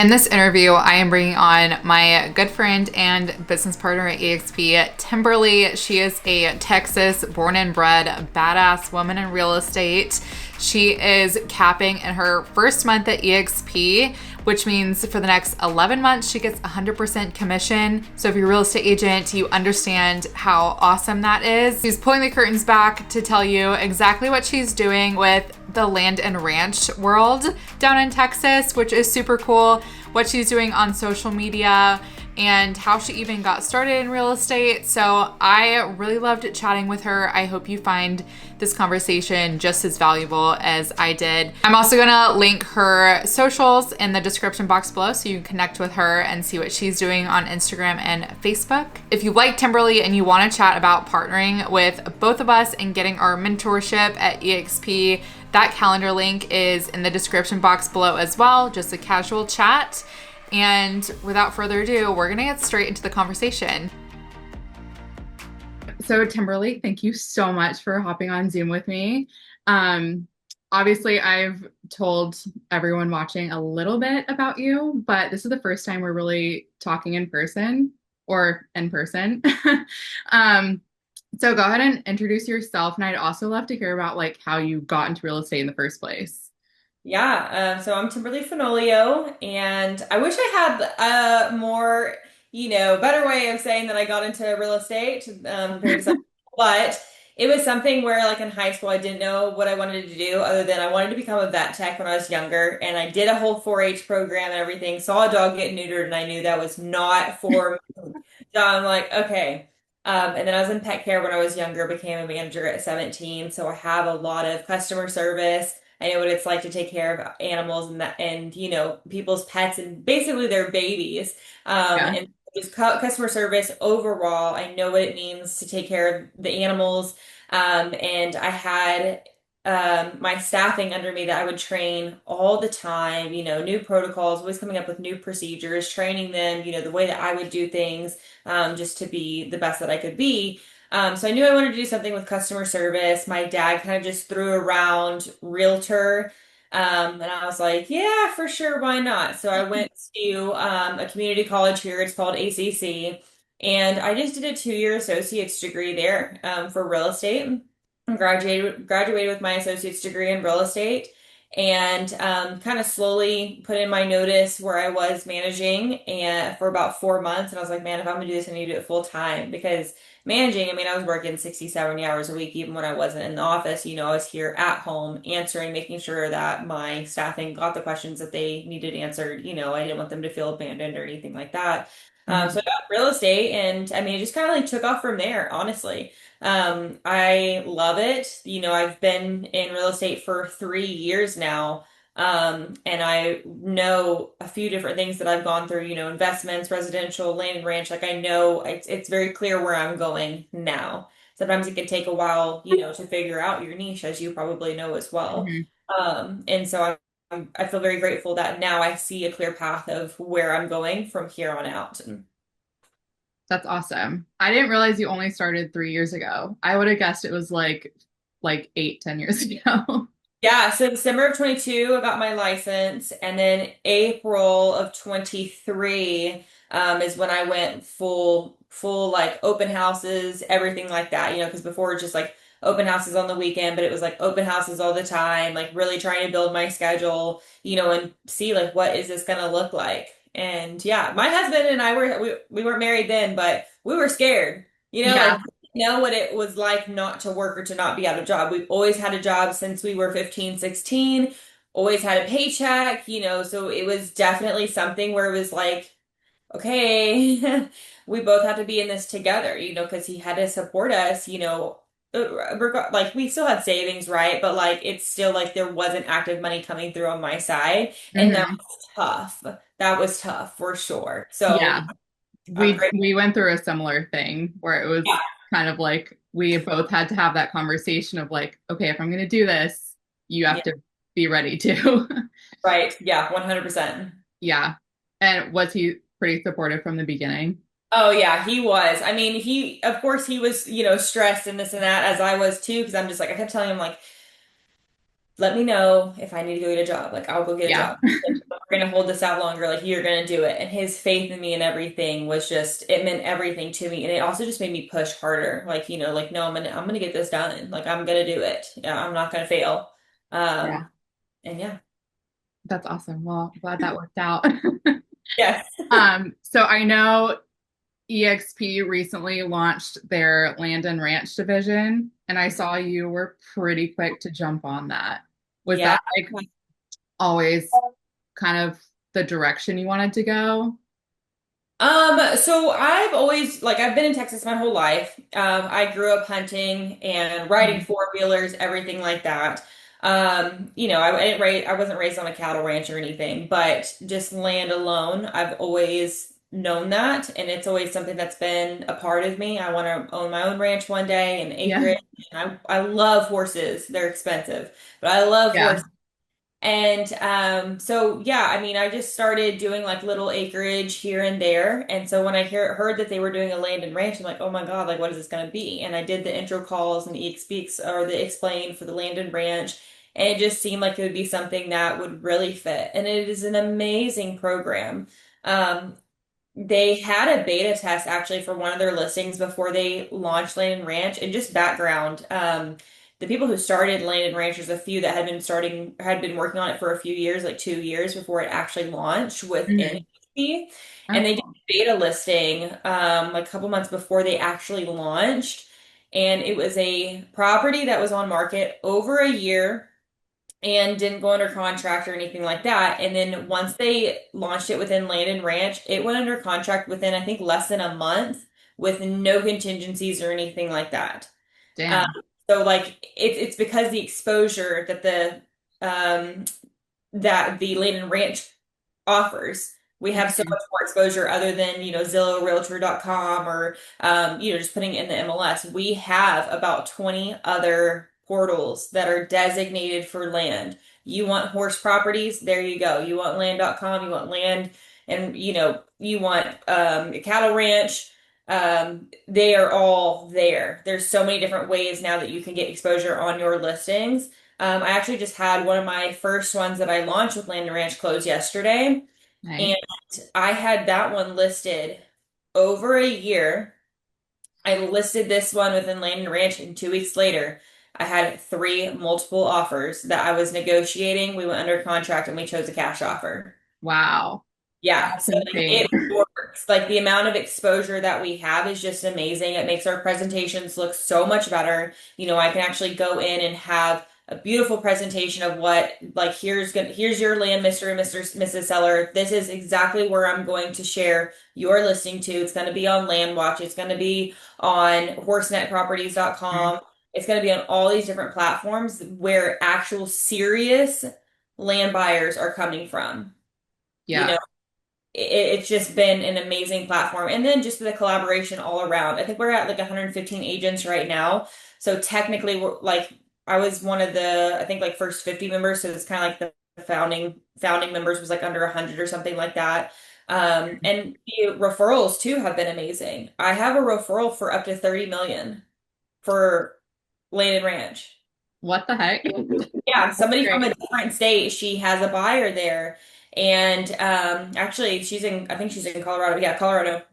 In this interview, I am bringing on my good friend and business partner at eXp, Timberly. She is a Texas born and bred badass woman in real estate. She is capping in her first month at eXp, which means for the next 11 months, she gets 100% commission. So if you're a real estate agent, you understand how awesome that is. She's pulling the curtains back to tell you exactly what she's doing with the land and ranch world down in Texas, which is super cool, what she's doing on social media, and how she even got started in real estate. So I really loved chatting with her. I hope you find this conversation just as valuable as I did. I'm also gonna link her socials in the description box below so you can connect with her and see what she's doing on Instagram and Facebook. If you like Timberly and you wanna chat about partnering with both of us and getting our mentorship at eXp, that calendar link is in the description box below as well, just a casual chat. And without further ado, we're gonna get straight into the conversation. So Timberly, thank you so much for hopping on Zoom with me. Um, Obviously, I've told everyone watching a little bit about you, but this is the first time we're really talking in person or in person. um, so go ahead and introduce yourself, and I'd also love to hear about like how you got into real estate in the first place. So I'm Timberly Fenolio, and I wish I had a more, better way of saying that I got into real estate compared to some, but it was something where, like in high school, I didn't know what I wanted to do other than I wanted to become a vet tech when I was younger, and I did a whole 4-H program and everything. Saw a dog get neutered, and I knew that was not for me. So I'm like, okay. And then I was in pet care when I was younger, became a manager at 17, so I have a lot of customer service. I know what it's like to take care of animals and people's pets and basically their babies. Yeah. And just customer service overall. I know what it means to take care of the animals. And I had my staffing under me that I would train all the time. New protocols, always coming up with new procedures, training them. The way that I would do things, just to be the best that I could be. So I knew I wanted to do something with customer service. My dad kind of just threw around realtor. And I was like, yeah, for sure, why not? So I went to a community college here. It's called ACC. And I just did a 2-year associate's degree there for real estate. I graduated with my associate's degree in real estate and kind of slowly put in my notice where I was managing and for about 4 months. And I was like, man, if I'm gonna do this, I need to do it full time because managing, I mean, I was working 60, 70 hours a week, even when I wasn't in the office. I was here at home answering, making sure that my staffing got the questions that they needed answered. I didn't want them to feel abandoned or anything like that. So Mhm. I got real estate, and I mean, it just kind of like took off from there, honestly. I love it. I've been in real estate for 3 years now. And I know a few different things that I've gone through, investments, residential, land and ranch. Like I know it's very clear where I'm going now. Sometimes it can take a while, to figure out your niche, as you probably know as well. Mhm. And so I feel very grateful that now I see a clear path of where I'm going from here on out. That's awesome. I didn't realize you only started 3 years ago. I would have guessed it was like 8, 10 years ago. Yeah, so December of 22, I got my license, and then April of 23 is when I went full like open houses, everything like that, because before it was just like open houses on the weekend, but it was like open houses all the time, like really trying to build my schedule, and see like what is this gonna look like. And yeah, my husband and I we weren't married then, but we were scared, Yeah. like know what it was like not to work or to not be at a job. We've always had a job since we were 15, 16. Always had a paycheck, so it was definitely something where it was like, okay, we both have to be in this together, because he had to support us, like we still had savings, right? But like it's still like there wasn't active money coming through on my side, and that Hmm. was tough. That was tough for sure. So Yeah. I'm We went through a similar thing where it was grateful. kind of like we both had to have that conversation of like, okay, if I'm going to do this, you have Yeah, to be ready to. right. Yeah, 100%. Yeah. And was he pretty supportive from the beginning? Oh yeah, he was. I mean, of course he was, stressed and this and that as I was too, because I'm just like I kept telling him like, let me know if I need to go get a job. Like I'll go get a Yeah. job. we're gonna hold this out longer. Like you're gonna do it. And his faith in me and everything was just it meant everything to me. And it also just made me push harder. Like, like no, I'm gonna get this done. Like I'm gonna do it. Yeah, I'm not gonna fail. Yeah, And yeah. that's awesome. Well, glad that worked out. Yes. So I know eXp recently launched their land and ranch division, and I saw you were pretty quick to jump on that. Was Yeah. that like always kind of the direction you wanted to go? So I've always I've been in Texas my whole life. I grew up hunting and riding Mhm. four-wheelers, everything like that. I wasn't raised on a cattle ranch or anything, but just land alone, I've always known that, and it's always something that's been a part of me. I want to own my own ranch one day and Yeah. acreage. And I love horses. They're expensive, but I love Yeah. horses. And so yeah, I mean, I just started doing like little acreage here and there. And so when I heard that they were doing a land and ranch, I'm like, oh my God, like what is this going to be? And I did the intro calls and eXpeaks or the explain for the land and ranch. And it just seemed like it would be something that would really fit. And it is an amazing program. Um, they had a beta test actually for one of their listings before they launched Land and Ranch. And just background, the people who started Land and Ranch, there's a few that had been working on it for a few years, like 2 years before it actually launched within Mhm. HP. Oh, And they did cool. a beta listing like a couple months before they actually launched. And it was a property that was on market over a year and didn't go under contract or anything like that. And then once they launched it within Land and Ranch, it went under contract within, I think, less than a month with no contingencies or anything like that. Um, Damn. so it's because the exposure um, that the Land and Ranch offers. We have so Mhm. much more exposure other than, Zillow, Realtor.com, or, just putting it in the MLS. We have about 20 other portals that are designated for land. You want horse properties? There you go. You want land.com, you want land, and, you want a cattle ranch. They are all there. There's so many different ways now that you can get exposure on your listings. I actually just had one of my first ones that I launched with Land and Ranch close yesterday, Nice. and I had that one listed over a year. I listed this one within Land and Ranch, and 2 weeks later, I had three multiple offers that I was negotiating. We went under contract and we chose a cash offer. Wow. Yeah, That's so insane. it works. Like the amount of exposure that we have is just amazing. It makes our presentations look so much better. I can actually go in and have a beautiful presentation of what like here's your land, Mr. and Mrs. Seller. This is exactly where I'm going to share your listing to. It's going to be on Landwatch. It's going to be on Mhm. horsenetproperties.com. It's going to be on all these different platforms where actual serious land buyers are coming from. You Yeah. know, it's just been an amazing platform. And then just the collaboration all around. I think we're at like 115 agents right now. So technically we're like I was one of the I think like first 50 members, so it's kind of like the founding members was like under 100 or something like that. And the referrals too have been amazing. I have a referral for up to 30 million for Land and Ranch. What the heck? Yeah, That's somebody from great. a different state. She has a buyer there, and actually, I think she's in Colorado. Yeah, Colorado,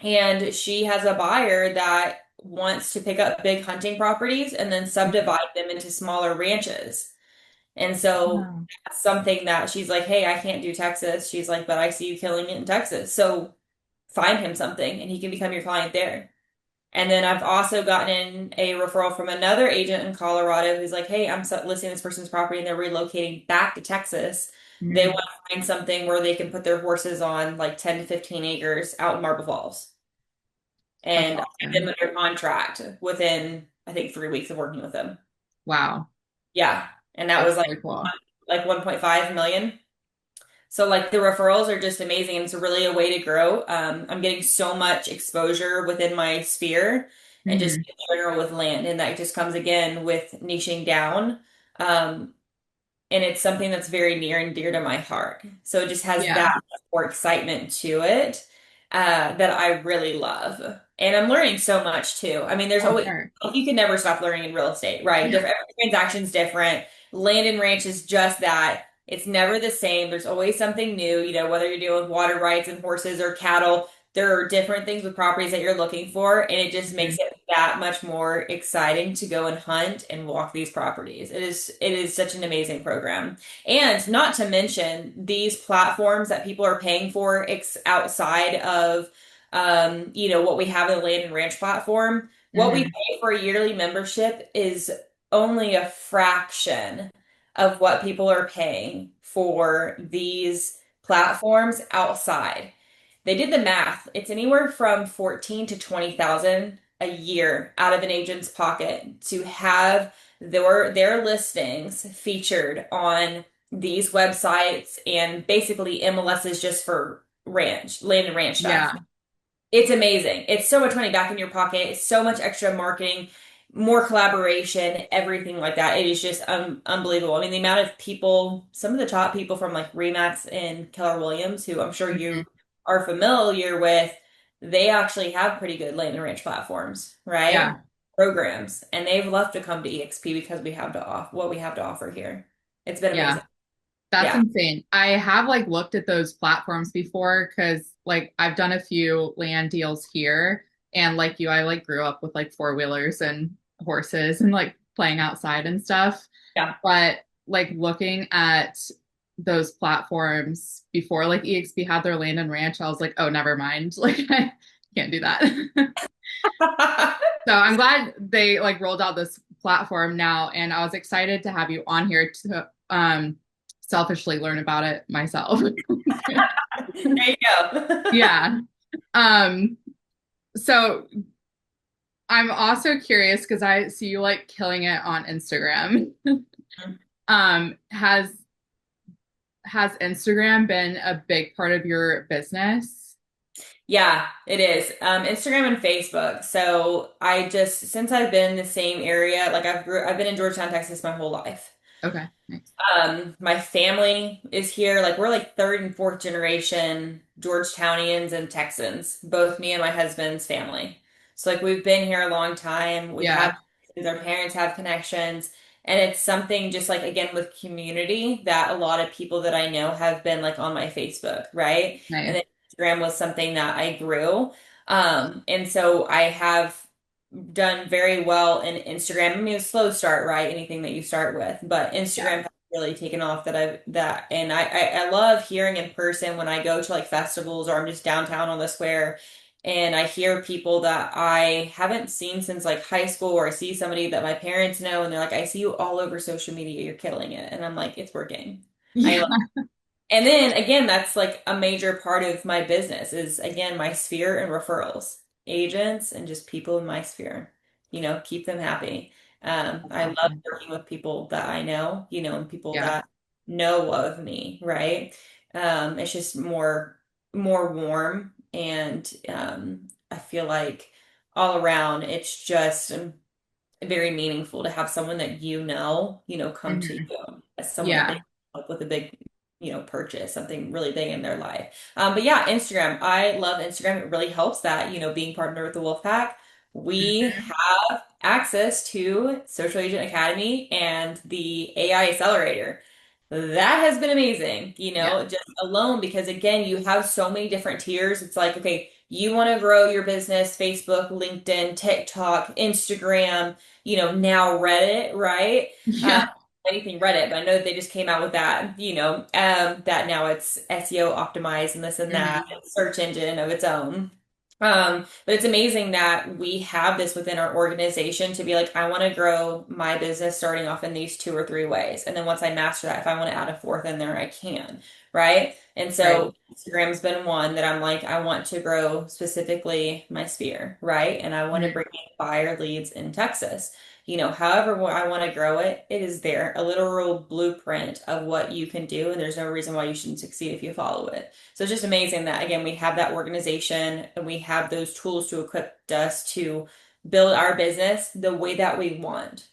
and she has a buyer that wants to pick up big hunting properties and then subdivide them into smaller ranches. And so Wow. that's something that she's like, "Hey, I can't do Texas." She's like, "But I see you killing it in Texas, so find him something, and he can become your client there." And then I've also gotten in a referral from another agent in Colorado who's like, hey, listing this person's property and they're relocating back to Texas. They want Mhm. to find something where they can put their horses on like 10 to 15 acres out in Marble Falls. That's And I had them awesome. under contract within, I think, 3 weeks of working with them. Wow. Yeah. And that That's was really cool. like 1.5 million. So like the referrals are just amazing. And it's really a way to grow. I'm getting so much exposure within my sphere and just Hmm. in general with land. And that just comes again with niching down. Um, and it's something that's very near and dear to my heart. So it just has Yeah. that more excitement to it that I really love. And I'm learning so much too. I mean, there's Oh, always sure. you can never stop learning in real estate, right? Yeah. Every transaction's different. Land and ranch is just that. It's never the same. There's always something new, whether you're dealing with water rights and horses or cattle, there are different things with properties that you're looking for, and it just makes Mhm. it that much more exciting to go and hunt and walk these properties. It is such an amazing program. And not to mention these platforms that people are paying for outside of what we have in the land and ranch platform. What we Mhm. pay for a yearly membership is only a fraction of what people are paying for these platforms outside. They did the math. It's anywhere from 14 to 20,000 a year out of an agent's pocket to have their listings featured on these websites, and basically MLS is just for ranch, land and ranch stuff. Yeah. It's amazing. It's so much money back in your pocket. It's so much extra marketing, more collaboration, everything like that. It is just unbelievable. I mean, the amount of people, some of the top people from like Remax and Keller Williams, who I'm sure you Mhm. are familiar with, they actually have pretty good land and ranch platforms, right? Yeah. Programs, and they've left to come to EXP because we have to off what we have to offer here. It's been Yeah. amazing. That's Yeah. insane. I have like looked at those platforms before because like I've done a few land deals here, and like you, I like grew up with like four-wheelers and horses and like playing outside and stuff. Yeah. But like looking at those platforms before like EXP had their land and ranch, I was like, oh, never mind. Like I can't do that. So I'm glad they like rolled out this platform now, and I was excited to have you on here to selfishly learn about it myself. There you go. Yeah. Um, so I'm also curious because I see you like killing it on Instagram. Um, has Instagram been a big part of your business? Yeah, it is. Instagram and Facebook. So since I've been in the same area, like I've been in Georgetown, Texas my whole life. Okay, nice. My family is here. Like we're like third and fourth generation Georgetownians and Texans, both me and my husband's family. So like we've been here a long time. We Yeah, have our parents have connections, and it's something just like again with community that a lot of people that I know have been like on my Facebook, right? And nice. then Instagram was something that I grew. And so I have done very well in Instagram. I mean, a slow start, right? Anything that you start with, but Yeah. Instagram has really taken off and I love hearing in person when I go to like festivals or I'm just downtown on the square and I hear people that I haven't seen since like high school, or I see somebody that my parents know and they're like, I see you all over social media, you're killing it. And I'm like, it's working. I Yeah. and then again, that's like a major part of my business is again my sphere and referrals, agents and just people in my sphere. Keep them happy. That's I love awesome. working with people that I know, and people Yeah. that know of me, right? It's just more warm, and I feel like all around it's just very meaningful to have someone that come to Mhm. you as someone that they Yeah. help with a big, purchase, something really big in their life. But yeah, Instagram. I love Instagram. It really helps that, being partnered with the Wolfpack. We Mhm. have access to Social Agent Academy and the AI Accelerator. That has been amazing, Yeah. just alone because again, you have so many different tiers. It's like, okay, you want to grow your business, Facebook, LinkedIn, TikTok, Instagram, now Reddit, right? Uh, Yeah. anything Reddit, but I know they just came out with that, that now it's SEO optimized and this and that, Mhm. and search engine of its own. But it's amazing that we have this within our organization to be like, I want to grow my business starting off in these two or three ways. And then once I master that, if I want to add a fourth in there, I can, right? And Right. so Instagram's been one that I'm like, I want to grow specifically my sphere, right? And I want to Mhm. bring in buyer leads in Texas. However I want to grow it, it is there, a literal blueprint of what you can do, and there's no reason why you shouldn't succeed if you follow it. So it's just amazing that again we have that organization and we have those tools to equip us to build our business the way that we want,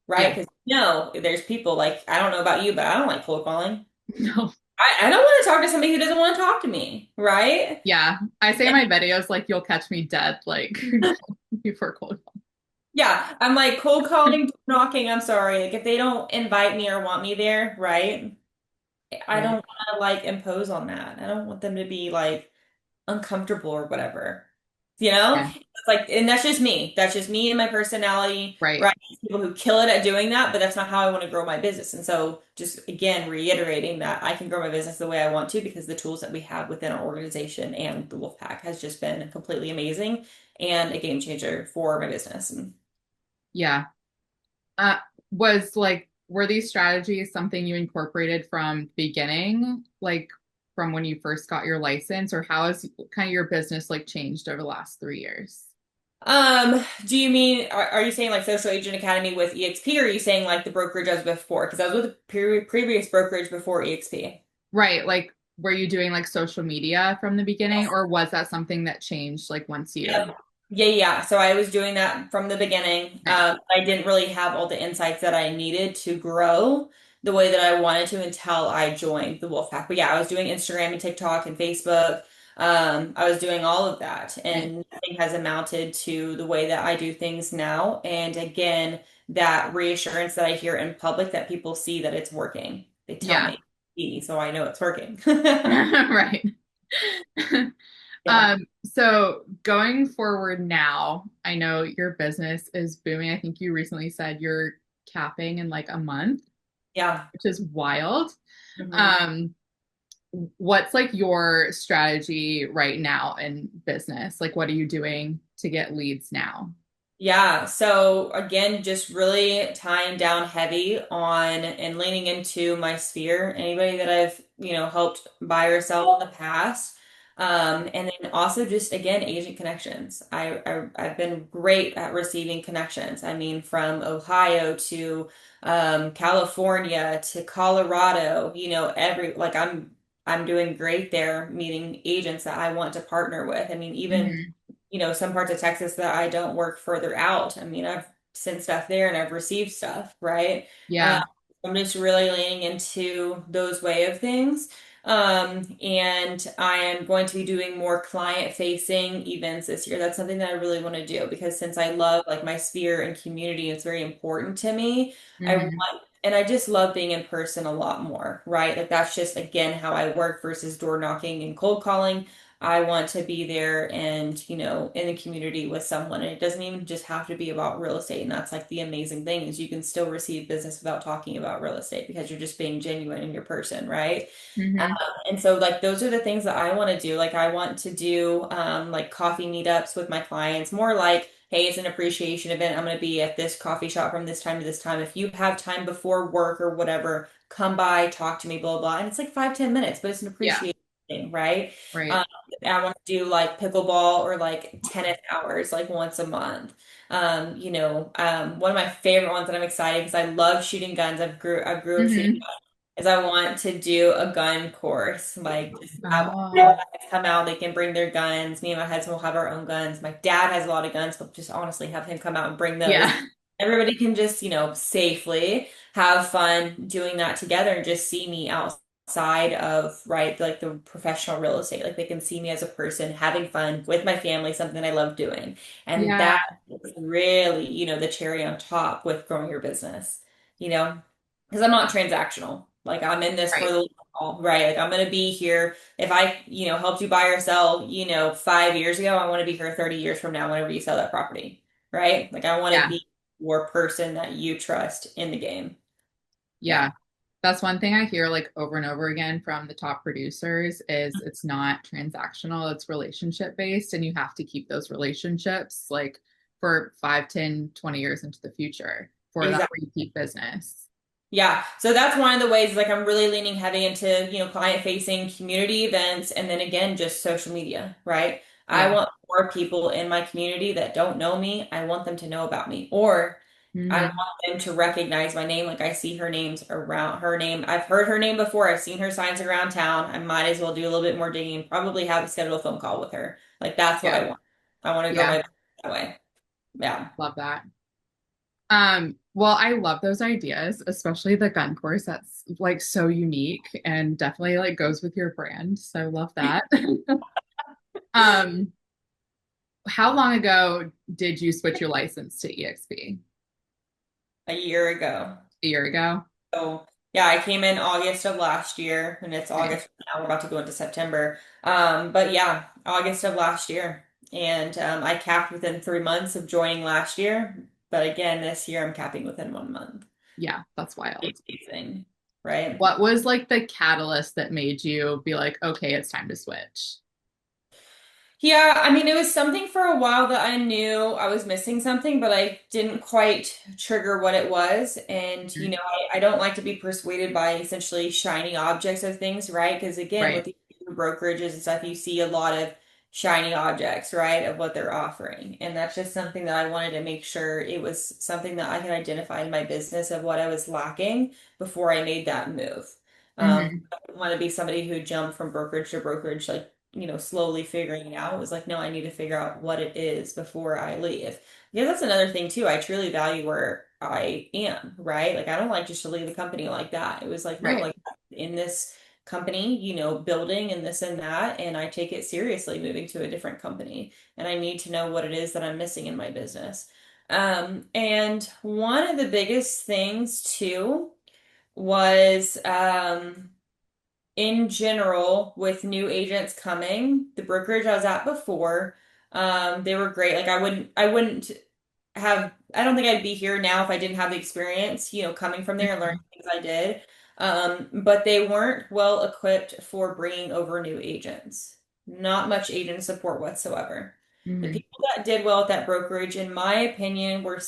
right? Yeah. Because there's people like I don't know about you, but I don't like cold calling. No. I don't want to talk to somebody who doesn't want to talk to me, right? Yeah. I say in my videos like you'll catch me dead like before cold Yeah, I'm like cold calling, door knocking. I'm sorry. Like if they don't invite me or want me there, right? I don't Right. want to like impose on that. I don't want them to be like uncomfortable or whatever. You know? Yeah. It's like, and that's just me. That's just me and my personality, Right. right? People who kill it at doing that, but that's not how I want to grow my business. And so just again, reiterating that I can grow my business the way I want to because the tools that we have within our organization and the Wolfpack has just been completely amazing and a game changer for my business. And Yeah. Uh, was like, were these strategies something you incorporated from the beginning, like from when you first got your license, or how has kind of your business like changed over the last 3 years? do you mean are you saying like Social Agent Academy with EXP, or are you saying like the brokerage I was before? Because I was with a previous brokerage before EXP. Right. Like, were you doing like social media from the beginning, Yes. or was that something that changed like once you? Yep. Yeah. So I was doing that from the beginning. Nice. I didn't really have all the insights that I needed to grow the way that I wanted to until I joined the Wolfpack. But yeah, I was doing Instagram and TikTok and Facebook. I was doing all of that, Nice. and nothing has amounted to the way that I do things now. And again, that reassurance that I hear in public that people see that it's working. They tell Yeah. me, so I know it's working. Right. Yeah. So going forward now, I know your business is booming. I think you recently said you're capping in like a month, Yeah. which is wild. Mhm. Um, what's like your strategy right now in business? Like, what are you doing to get leads now? Yeah, so again, just really tying down heavy on and leaning into my sphere. Anybody that I've, helped buy or sell in the past. And then also just again, agent connections. I've been great at receiving connections. I mean, from Ohio to California to Colorado, I'm doing great there, meeting agents that I want to partner with. I mean, even Hmm. some parts of Texas that I don't work further out. I mean, I've sent stuff there and I've received stuff, right? Yeah. I'm just really leaning into those way of things. And I am going to be doing more client facing events this year. That's something that I really want to do because since I love like my sphere and community, it's very important to me. Hmm. And I just love being in person a lot more, right? Like that's just again how I work versus door knocking and cold calling. I want to be there and, in the community with someone. And it doesn't even just have to be about real estate. And that's like the amazing thing is you can still receive business without talking about real estate because you're just being genuine in your person, right? Um, Hmm. and so like those are the things that I want to do. Like I want to do like coffee meetups with my clients, more like, hey, it's an appreciation event. I'm going to be at this coffee shop from this time to this time. If you have time before work or whatever, come by, talk to me, blah, blah. And it's like 5, 10 minutes, but it's an Yeah. appreciation thing, right? Right. Um, I want to do like pickleball or like tennis hours like once a month. One of my favorite ones that I'm excited because I love shooting guns. I grew up shooting Hmm. is I want to do a gun course. Like just have all Oh, guys come out, they can bring their guns. Me and my husband will have our own guns. My dad has a lot of guns, but just honestly have him come out and bring those. yeah. Everybody can just, safely have fun doing that together and just see me outside of, right, like the professional real estate. Like they can see me as a person having fun with my family, something I love doing. And Yeah. that is really, the cherry on top with growing your business, you know? Because I'm not transactional. Like I'm in this for Right. the long haul, right? Like I'm gonna be here. If I, helped you buy or sell, 5 years ago, I want to be here 30 years from now whenever you sell that property, right? Like I want to Yeah. be your person that you trust in the game. Yeah. Yeah. That's one thing I hear like over and over again from the top producers is it's not transactional, it's relationship based, and you have to keep those relationships like for 5, 10, 20 years into the future for that Exactly. repeat business. Yeah, so that's one of the ways like I'm really leaning heavy into, client facing community events and then again just social media, right? I Yeah. want more people in my community that don't know me. I want them to know about me or I want Hmm. them to recognize my name like I see her name. I've heard her name before. I've seen her signs around town. I might as well do a little bit more digging, probably have a schedule a phone call with her. Like that's what Yeah. I want. I want to grow my Yeah. business that way. Yeah. Love that. Well, I love those ideas, especially the gun course. That's like so unique and definitely like goes with your brand. So love that. Um, how long ago did you switch your license to EXP? A year ago. A year ago? So. Yeah, I came in August of last year, and it's Okay. August now. We're about to go into September. But yeah, August of last year. And I capped within 3 months of joining last year. But again, this year I'm capping within 1 month. Yeah, that's wild. It's amazing, right? What was like the catalyst that made you be like, okay, it's time to switch? Yeah, I mean, it was something for a while that I knew I was missing something, but I didn't quite trigger what it was. And, Mhm. I don't like to be persuaded by essentially shiny objects of things, right? Because again, Right. with the brokerages and stuff, you see a lot of shiny objects, right, of what they're offering. And that's just something that I wanted to make sure it was something that I could identify in my business of what I was lacking before I made that move. Hmm. I didn't want to be somebody who jumped from brokerage to brokerage, like slowly figuring it out. It was like, no, I need to figure out what it is before I leave. Because that's another thing too. I truly value where I am, right? Like I don't like just to leave the company like that. It was like, no, Right. like in this company, building and this and that, and I take it seriously moving to a different company. And I need to know what it is that I'm missing in my business. And one of the biggest things too was in general, with new agents coming, the brokerage I was at before, they were great. Like I wouldn't I don't think I'd be here now if I didn't have the experience, coming from there and learning Hmm. things I did. But they weren't well equipped for bringing over new agents. Not much agent support whatsoever. The Hmm. people that did well at that brokerage, in my opinion, were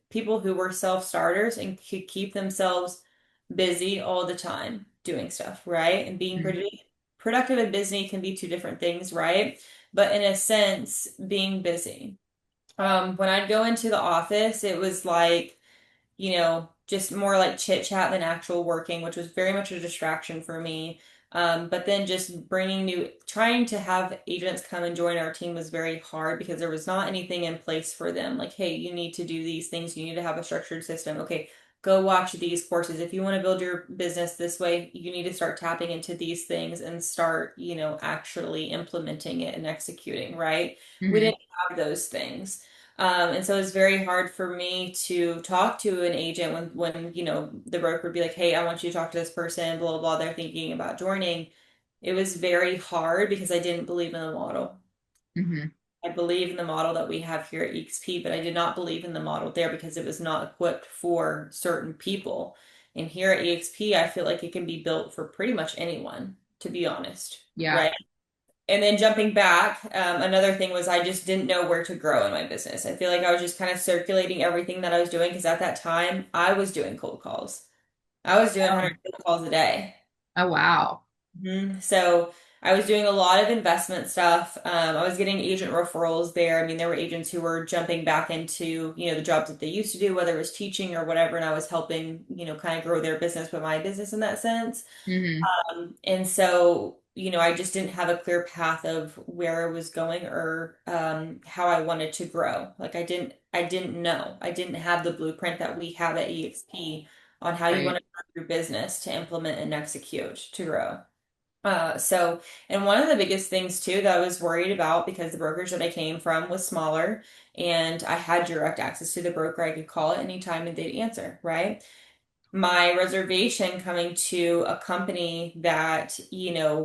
people who were self-starters and could keep themselves busy all the time doing stuff, right? And being Hmm. pretty productive and busy can be two different things, right? But in a sense, being busy. When I'd go into the office, it was like, just more like chit chat than actual working, which was very much a distraction for me. But then just trying to have agents come and join our team was very hard because there was not anything in place for them. Like, hey, you need to do these things. You need to have a structured system. Okay, go watch these courses. If you want to build your business this way, you need to start tapping into these things and start, actually implementing it and executing, right? We Hmm. didn't have those things. And so it's very hard for me to talk to an agent when the broker would be like, "Hey, I want you to talk to this person, blah, blah, blah. They're thinking about joining." It was very hard because I didn't believe in the model. Hmm. I believe in the model that we have here at eXp, but I did not believe in the model there because it was not equipped for certain people. And here at eXp, I feel like it can be built for pretty much anyone, to be honest, Yeah. right? And then jumping back, another thing was I just didn't know where to grow in my business. I feel like I was just kind of circulating everything that I was doing because at that time I was doing cold calls. I was doing Oh, 100 cold calls a day. oh wow. So I was doing a lot of investment stuff. I was getting agent referrals there. I mean, there were agents who were jumping back into, the jobs that they used to do, whether it was teaching or whatever, and I was helping, kind of grow their business with my business in that sense. Hmm. And so, I just didn't have a clear path of where I was going or how I wanted to grow. Like I didn't know. I didn't have the blueprint that we have at eXp on how you want Right. to grow your business to implement and execute to grow. And one of the biggest things too that I was worried about because the brokerage that I came from was smaller and I had direct access to the broker. I could call it anytime and they'd answer, right? My reservation coming to a company that,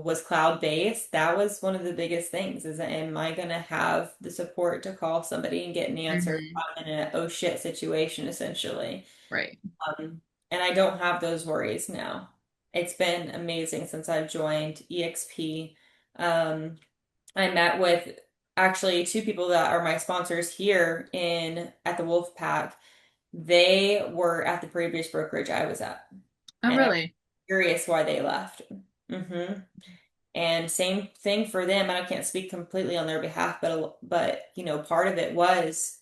was cloud-based, that was one of the biggest things is am I going to have the support to call somebody and get an answer if Hmm. I'm in a oh shit situation essentially. Right. And I don't have those worries now. It's been amazing since I've joined eXp. Um, I met with actually two people that are my sponsors here in at the Wolf Pack. They were at the previous brokerage I was at, Oh, and I'm really? curious why they left. hmm And same thing for them. And I can't speak completely on their behalf, but part of it was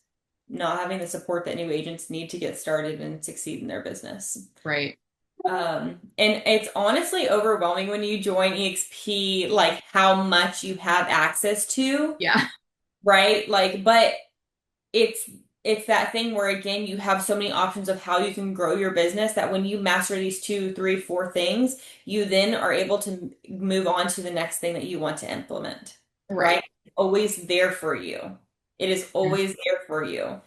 not having the support that new agents need to get started and succeed in their business. Right. And it's honestly overwhelming when you join EXP, like how much you have access to, Yeah. right? Like, but it's it's that thing where again you have so many options of how you can grow your business that when you master these two, three, four things, you then are able to move on to the next thing that you want to implement, Right. right? Always there for you. It is Mhm. always there for you.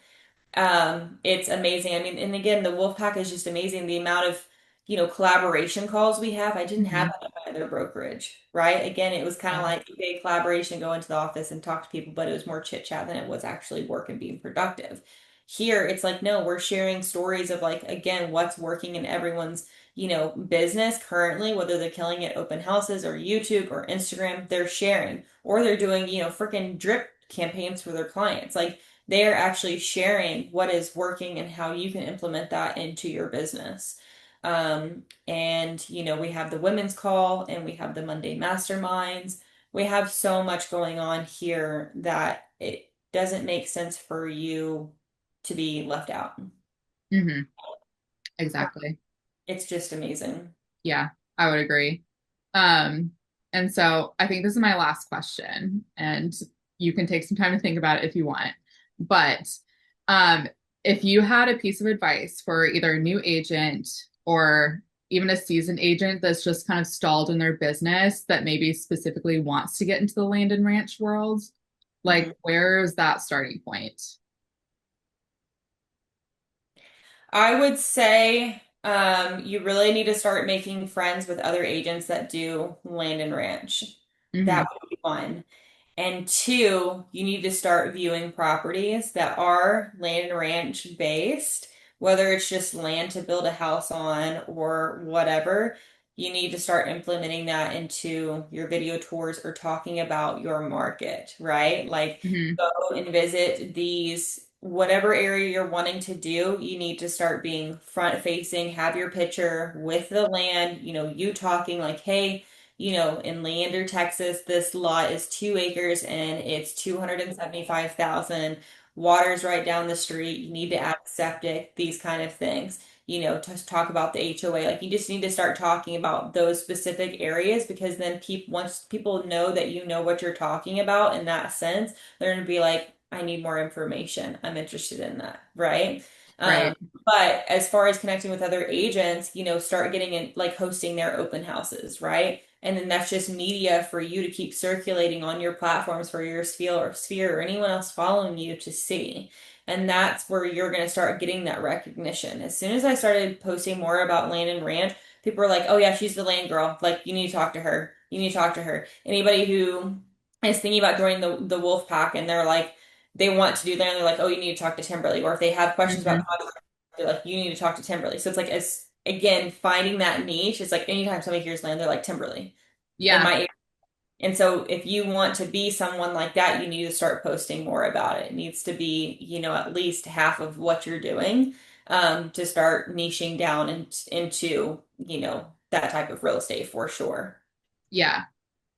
It's amazing. I mean, and again, the wolf pack is just amazing. The amount of collaboration calls we have. I didn't have Hmm. that at my other brokerage, right? Again, it was kind of Yeah. like, okay, collaboration, go into the office and talk to people, but it was more chit chat than it was actually work and being productive. Here, it's like, no, we're sharing stories of like, again, what's working in everyone's, business currently, whether they're killing it open houses or YouTube or Instagram, they're sharing, or they're doing, freaking drip campaigns for their clients. Like, they are actually sharing what is working and how you can implement that into your business. And we have the women's call and we have the Monday masterminds. We have so much going on here that it doesn't make sense for you to be left out. Hmm. Exactly. It's just amazing. Yeah, I would agree. Um, and so I think this is my last question, and you can take some time to think about it if you want. But um, if you had a piece of advice for either a new agent or even a seasoned agent that's just kind of stalled in their business that maybe specifically wants to get into the land and ranch world, like Mhm. where's that starting point? I would say you really need to start making friends with other agents that do land and ranch. Hmm. That would be one. And two, you need to start viewing properties that are land and ranch based, whether it's just land to build a house on or whatever. You need to start implementing that into your video tours or talking about your market, right? Like Hmm. go and visit these, whatever area you're wanting to do, you need to start being front facing, have your picture with the land, you talking like, hey, in Leander, Texas, this lot is 2 acres and it's 275,000. Water's right down the street. You need to add septic, these kind of things. To talk about the HOA. Like you just need to start talking about those specific areas because then once people know that you know what you're talking about in that sense, they're gonna be like, I need more information. I'm interested in that, right? Um, Right. but as far as connecting with other agents, start getting in like hosting their open houses, right? And then that's just media for you to keep circulating on your platforms for your sphere or anyone else following you to see. And that's where you're going to start getting that recognition. As soon as I started posting more about land and ranch, people were like, oh yeah, she's the land girl. Like, you need to talk to her. You need to talk to her. Anybody who is thinking about joining the wolf pack and they're like, they want to do land, they're like, oh, you need to talk to Timberly. Or if they have questions about Hmm. contracts, they're like, you need to talk to Timberly. So it's like, as again, finding that niche. It's like anytime somebody hears land, they're like Timberly in Yeah. my area. And so if you want to be someone like that, you need to start posting more about it. It needs to be, at least half of what you're doing, to start niching down into, that type of real estate for sure. Yeah.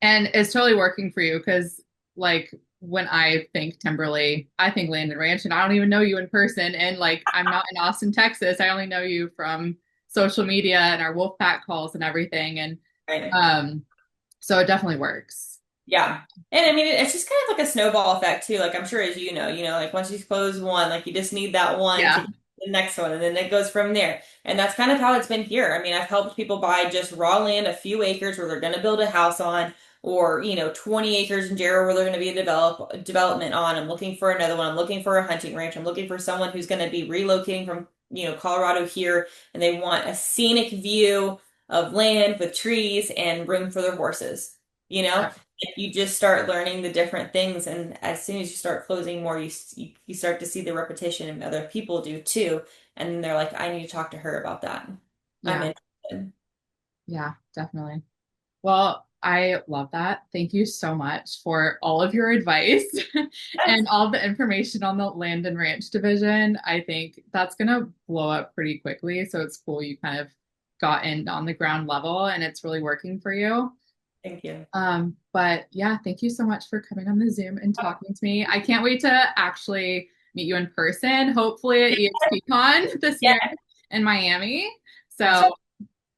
And it's totally working for you because, like, when I think Timberly, I think Land and Ranch, and I don't even know you in person. And, like, I'm not in Austin, Texas. I only know you from social media and our Wolfpack calls and everything. And Right. um, so it definitely works. Yeah. And I mean, it's just kind of like a snowball effect too. Like I'm sure as like once you close one, like you just need that one to Yeah. get the next one, and then it goes from there. And that's kind of how it's been here. I mean, I've helped people buy just raw land, a few acres where they're going to build a house on, or 20 acres in Jarrow where they're going to be a development on. I'm looking for another one. I'm looking for a hunting ranch. I'm looking for someone who's going to be relocating from Colorado here, and they want a scenic view of land with trees and room for their horses. You know, Yeah. you just start learning the different things, and as soon as you start closing more, you start to see the repetition, and other people do too. And then they're like, I need to talk to her about that. I'm Yeah. interested. Yeah, definitely. Well, I love that. Thank you so much for all of your advice Yes. and all the information on the land and ranch division. I think that's going to blow up pretty quickly. So it's cool you kind of got in on the ground level and it's really working for you. Thank you. But yeah, thank you so much for coming on the Zoom and talking to me. I can't wait to actually meet you in person, hopefully at eXpCon this Yeah, year in Miami. I'm so So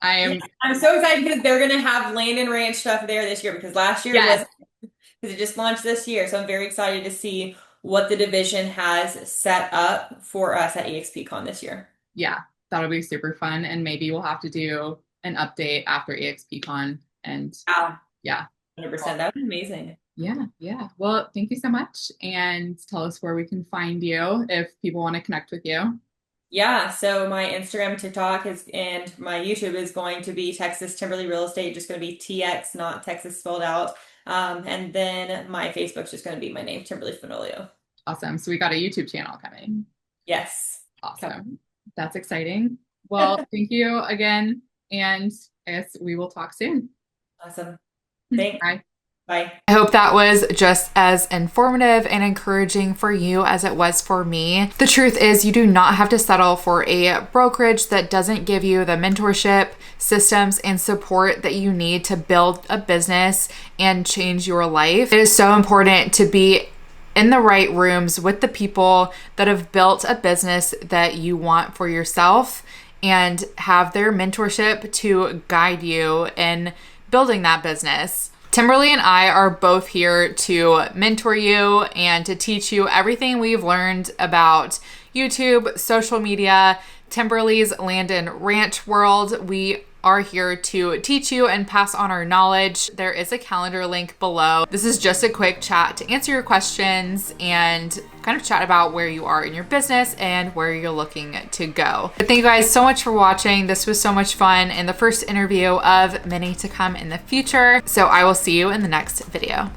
I yeah, am, I'm so excited because they're gonna have land and ranch stuff there this year because last year yes, was because it just launched this year. So I'm very excited to see what the division has set up for us at eXpCon this year. yeah, that'll be super fun. And maybe we'll have to do an update after eXpCon. And Wow, yeah, 100%. That was amazing. yeah, yeah. Well, thank you so much. And tell us where we can find you if people want to connect with you. Yeah, so my Instagram, TikTok is and my YouTube is going to be Texas Timberly Real Estate, just going to be TX, not Texas spelled out. And then my Facebook's just going to be my name, Timberly Fenolio. Awesome. So we got a YouTube channel coming. Yes. Awesome. That's exciting. Well, thank you again. And I guess we will talk soon. Awesome. Thanks. Bye. Bye. I hope that was just as informative and encouraging for you as it was for me. The truth is, you do not have to settle for a brokerage that doesn't give you the mentorship, systems, and support that you need to build a business and change your life. It is so important to be in the right rooms with the people that have built a business that you want for yourself and have their mentorship to guide you in building that business. Timberly and I are both here to mentor you and to teach you everything we've learned about YouTube, social media, Timberly's land and ranch world. We are here to teach you and pass on our knowledge. There is a calendar link below. This is just a quick chat to answer your questions and kind of chat about where you are in your business and where you're looking to go. But thank you guys so much for watching. This was so much fun and the first interview of many to come in the future. So I will see you in the next video.